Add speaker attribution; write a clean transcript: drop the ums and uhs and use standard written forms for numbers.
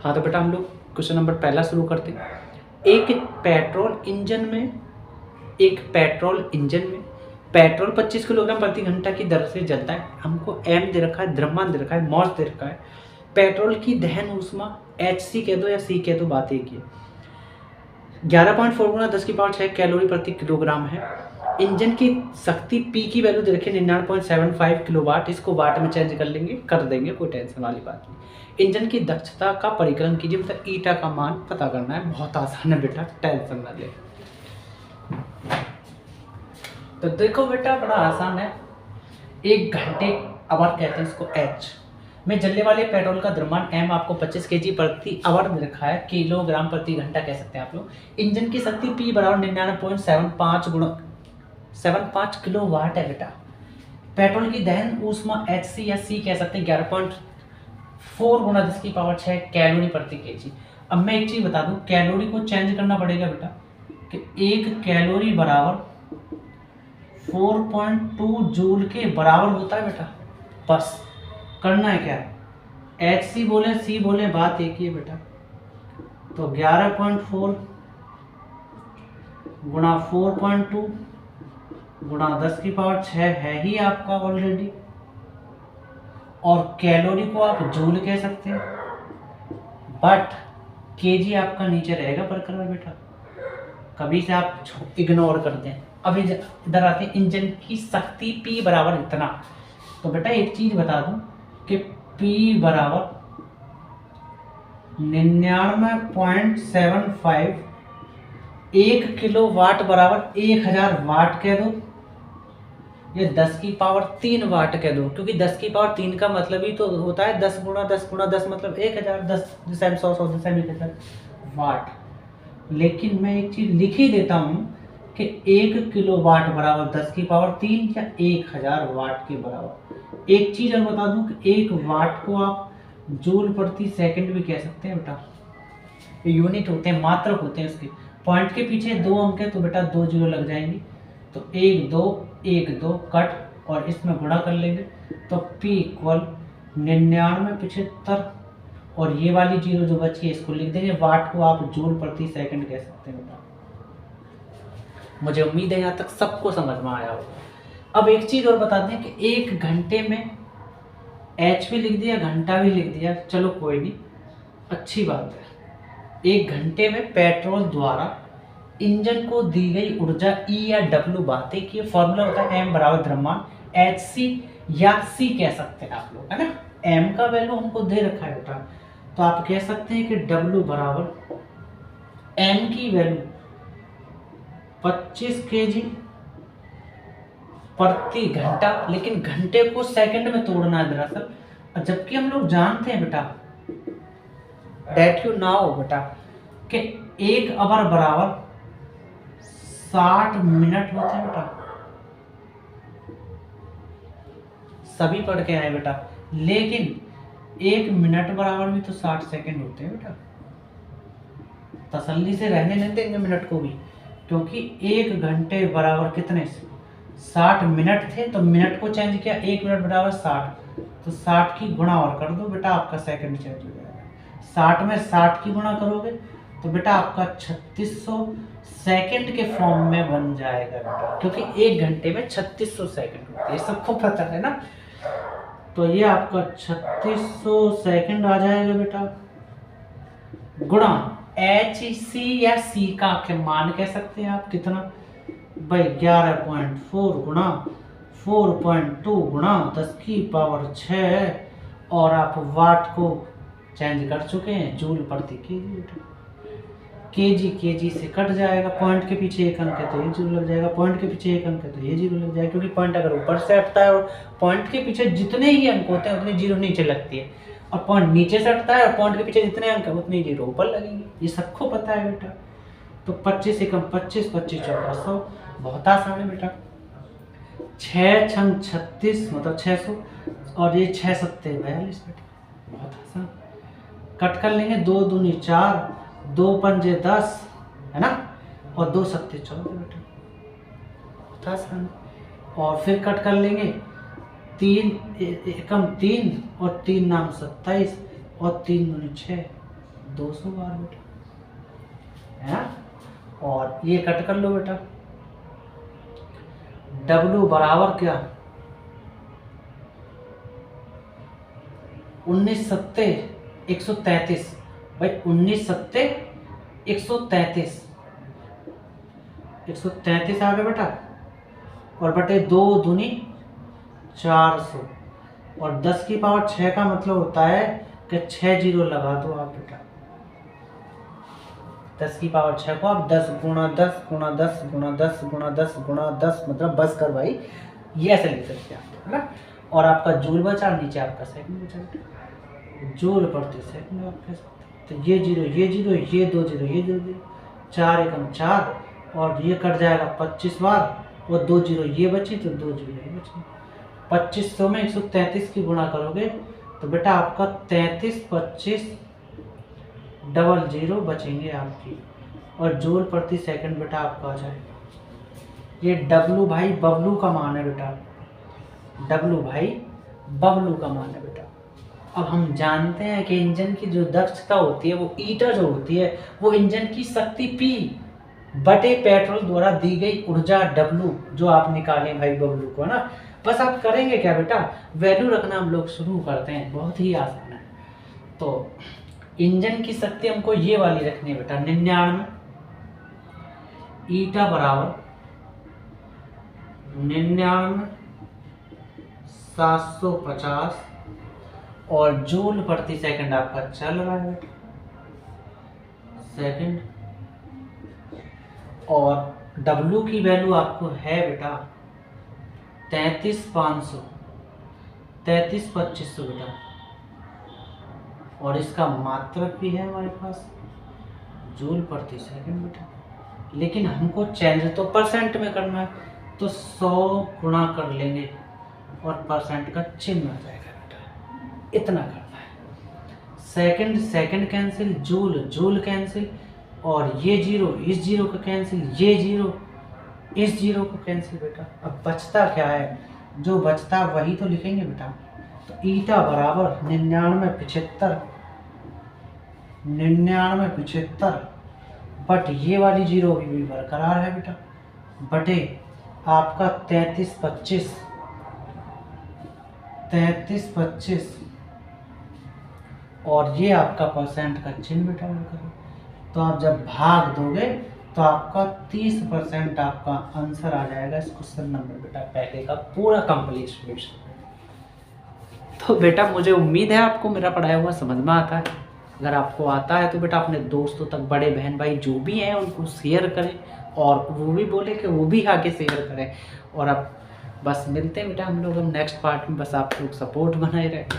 Speaker 1: हाँ तो बेटा हम लोग क्वेश्चन नंबर पहला शुरू करते हैं। एक पेट्रोल इंजन में पेट्रोल 25 किलोग्राम प्रति घंटा की दर से जलता है। हमको एम दे रखा है, द्रव्यमान दे रखा है, मॉस दे रखा है। पेट्रोल की दहन ऊष्मा HC कह दो या C कह दो, बात एक ही है। 11.4 गुना 10 की पावर 6 कैलोरी प्रति किलोग्राम है। इंजन की शक्ति P की वैल्यू दे रखी है 99.75 किलोवाट। इसको वाट में चेंज कर देंगे, कोई टेंशन वाली बात नहीं। इंजन की दक्षता का परिकलन कीजिए, मतलब ईटा का मान पता करना है। बहुत आसान है बेटा, टेंशन ना ले। तो देखो बेटा बड़ा आसान है। 1 घंटे आवर कहते हैं इसको H में जलने वाले पेट्रोल का द्रव्यमान M आपको 25 kg प्रति आवर दे रखा है, किलोग्राम प्रति घंटा कह सकते हैं आप लोग। इंजन की शक्ति P बराबर 99.75 किलोवाट है बेटा। पेट्रोल की दहन ऊष्मा HC या C कह सकते हैं 11.4 गुना 10 की पावर 6 कैलोरी प्रति kg। अब मैं एक चीज बता दूं, कैलोरी को चेंज करना पड़ेगा बेटा कि 1 कैलोरी बराबर 4.2 जूल के बराबर होता है बेटा। बस करना है क्या है, HC बोले C बोले, बात एक ही है बेटा। तो 11.4 गुणा 4.2 गुणा 10 की पावर 6 है ही आपका ऑलरेडी, और कैलोरी को आप जूल कह सकते हैं, बट केजी आपका नीचे रहेगा बरकरार बेटा, कभी से आप इग्नोर करते हैं। अभी इधर आते हैं, इंजन की शक्ति P बराबर इतना। तो बेटा एक चीज बता दूं कि P बराबर 99.75, 1 किलो वाट बराबर 1000 वाट कह दो, ये 10 की पावर 3 वाट कह दो, क्योंकि 10 की पावर 3 का मतलब ही तो होता है 10 गुणा 10 गुणा 10 मतलब 1000, 10 दिशा में 100, 100 दिशा में 1000 वाट। लेकिन मैं एक चीज लिख ही देता हूँ कि 1 किलो वाट बराबर 10 की पावर 3 या 1000 वाट के बराबर। एक चीज और बता दूं कि 1 वाट को आप जूल प्रति सेकंड भी कह सकते हैं बेटा। यूनिट होते हैं, मात्रक होते हैं उसके। पॉइंट के पीछे 2 अंक है तो बेटा 2 जीरो लग जाएंगे, तो 1 2 कट और इसमें गुणा कर लेंगे तो P इक्वल 99.75, और ये वाली जीरो जो बची है इसको लिख देंगे। वाट को आप जूल प्रति सेकंड कह सकते हैं बेटा। मुझे उम्मीद है यहाँ तक सबको समझ में आया होगा। अब एक चीज और बता दें कि 1 घंटे में H भी लिख दिया, घंटा भी लिख दिया, चलो कोई नहीं, अच्छी बात है। 1 घंटे में पेट्रोल द्वारा इंजन को दी गई ऊर्जा E या W, बातें की फॉर्मूला होता है M बराबर द्रव्यमान HC या C कह सकते हैं आप लोग, है ना। M का वैल्यू हमको दे रखा है बेटा, तो आप कह सकते हैं कि W बराबर M की वैल्यू 25 kg प्रति घंटा, लेकिन घंटे को सेकंड में तोड़ना है दरअसल। जबकि हम लोग जानते हैं बेटा, डेट यू नाउ बेटा, कि 1 आवर बराबर 60 मिनट होते हैं बेटा। सभी पढ़ के आए बेटा, लेकिन 1 मिनट बराबर भी तो 60 सेकंड होते हैं बेटा। तसल्ली से रहने नहीं देंगे मिनट को भी, क्योंकि 1 घंटे बराबर कितने 60 मिनट थे, तो मिनट को चेंज किया, 1 मिनट बराबर 60, तो 60 की गुणा और कर दो बेटा, आपका सेकंड चेंज हो जाएगा। 60 में 60 की गुणा करोगे तो बेटा आपका 3600 सेकंड के फॉर्म में बन जाएगा बेटा, क्योंकि 1 घंटे में 3600 सेकंड होते हैं, ये सबको पता है ना। तो ये आपका 3600 सेकंड आ जाएगा बेटा, गुणा HC या C का मान कह सकते हैं आप कितना भाई 11.4 गुणा 4.2 गुणा 10 की पावर 6, और आप वाट को चेंज कर चुके हैं जूल प्रति केजी से कट जाएगा। पॉइंट के पीछे 1 अंक है तो ये जीरो लग जाएगा, पॉइंट के पीछे 1 अंक है तो ये जीरो लग जाएगा, क्योंकि पॉइंट अगर ऊपर से हटता है और पॉइंट के पीछे जितने ही अंक होते हैं उतनी जीरो नीचे लगती है, और पॉइंट नीचे से हटता है और पॉइंट के पीछे जितने अंक है उतनी जीरो ऊपर लगेंगे, ये सबको पता है बेटा। तो 25 से कम 25, 25 चौका 100, बहुत आसान है बेटा। 6 छंग 36 मतलब 600, और ये 6 सत्ते 42 बेटा, बहुत आसान। कट कर लेंगे, 2 दूनी 4, 2 पंजे 10, है ना, और 2 सत्ते 14 बेटा, बहुत आसान। और फिर कट कर लेंगे, 3 एकम 3 और 3 नाम 27 और 3 दूनी 6, 200 बार बेटा है। और ये कट कर लो बेटा, W बराबर क्या 19 सत्ते 133 भाई, 19 सत्ते 133 133 आ गया बेटा। और बटे 2 दूनी 400 और 10 की पावर 6 का मतलब होता है कि 6 जीरो लगा दो आप बेटा। 10 की पावर 6 को आप 10 गुणा 10 गुणा 10 गुणा 10 गुणा 10 गुणा 10 मतलब बस कर भाई, ये ऐसे लिख सकते हैं आप, है ना। और आपका जूल बचा, नीचे आपका सेकंड बचा बेटा, जूल प्रति सेकंड आप कह सकते हैं। तो ये जीरो ये जीरो ये 2 जीरो ये 2 जीरो, 4 एकम 4 और ये कट जाएगा 25 बार और 2 जीरो ये बची तो 2 जीरो ये बची। 2500 में 133 की गुणा करोगे तो बेटा आपका 33 25 डबल जीरो बचेंगे आपकी, और जूल प्रति सेकंड बेटा आपका आ जाएगा। ये डब्लू भाई बबलू का मान है बेटा, डब्लू भाई बबलू का मान है बेटा। अब हम जानते हैं कि इंजन की जो दक्षता होती है वो ईटा जो होती है वो इंजन की शक्ति पी बटे पेट्रोल द्वारा दी गई ऊर्जा डब्लू, जो आप निकालें भाई बबलू को, है ना। बस आप करेंगे क्या बेटा, वैल्यू रखना हम लोग शुरू करते हैं, बहुत ही आसान है। तो इंजन की शक्ति हमको ये वाली रखनी है बेटा 99, ईटा बराबर 99 750 और जूल प्रति सेकंड आपका चल रहा है बेटा सेकंड। और W की वैल्यू आपको है बेटा 33,500 33,2500 बेटा, और इसका मात्रक भी है हमारे पास जूल प्रति सेकंड बेटा। लेकिन हमको चेंज तो परसेंट में करना है, तो 100 गुणा कर लेंगे और परसेंट का चिन्ह आ जाएगा बेटा, इतना करना है। Second second cancel, joule joule cancel, और ये जीरो इस जीरो का कैंसिल, ये जीरो इस जीरो को कैंसिल बेटा। अब बचता क्या है, जो बचता वही तो लिखेंगे बेटा। तो ईटा बराबर 99,75 बट ये वाली जीरो भी बरकरार है बेटा, बटे आपका 33,25 और ये आपका परसेंट का चिन्ह बेटा बरकरार। तो आप जब भाग दोगे तो आपका 30% आपका आंसर आ जाएगा इस क्वेश्चन नंबर बेटा पहले का पूरा कंप्लीट सॉल्यूशन। तो बेटा मुझे उम्मीद है आपको मेरा पढ़ाया हुआ समझ में आता है। अगर आपको आता है तो बेटा अपने दोस्तों तक, बड़े बहन भाई जो भी हैं उनको शेयर करें, और वो भी बोले कि वो भी आके शेयर करें। और अब बस मिलते हैं बेटा हम लोग नेक्स्ट पार्ट में, बस आप लोग सपोर्ट बनाए रखें।